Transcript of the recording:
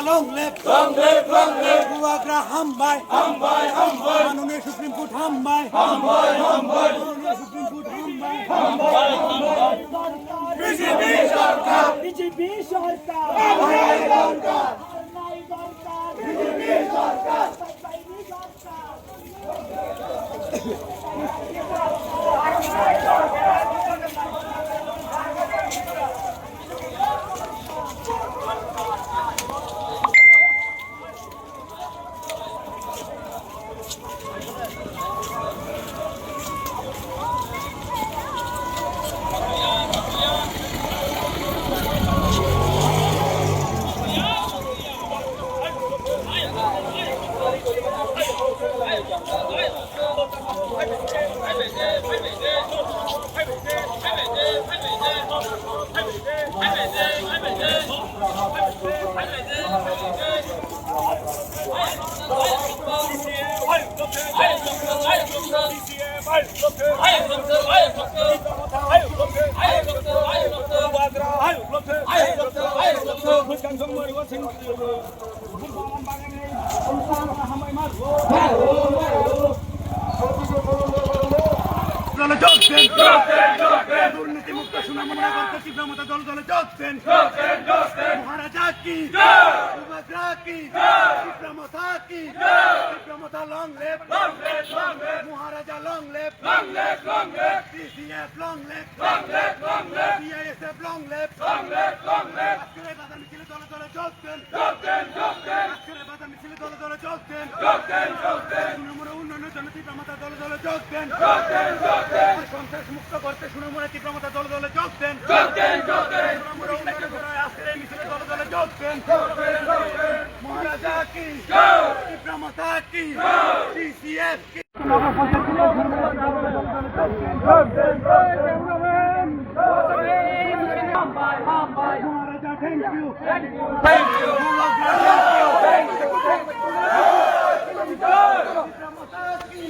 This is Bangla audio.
long live Kuwagra Hambai, মাননীয় সুপ্রিম কোর্ট Hambai, মাননীয় সুপ্রিম কোর্ট Hambai, বিজেপি সরকার দুর্নীতিমুক্ত সুনামনা করতে তীব্রমতা দল দলে যোগছেন মহারাজা কি সুভদ্রা কি তীব্রমতা কি তীব্রমতা long live maharaja long live TCF long live BISF long live আজকের বাধা মিছিলে দলে দলে যোগছেন আজকের বাধা মিছিলে দলে দলে যোগছেন সুনামনা উন্নয়নের জন্য তীব্রমতা দলে দলে যোগছেন সন্ত্রাস মুক্ত করতে সুনামনা তীব্রমতা দলে দলে যোগছেন আজকের এই মিছিলে দলে দলে যোগছেন মহারাজা কি তীব্রমতা কি TCF কি মহারাজা থ্যাংক ইউ তীব্রমতা কি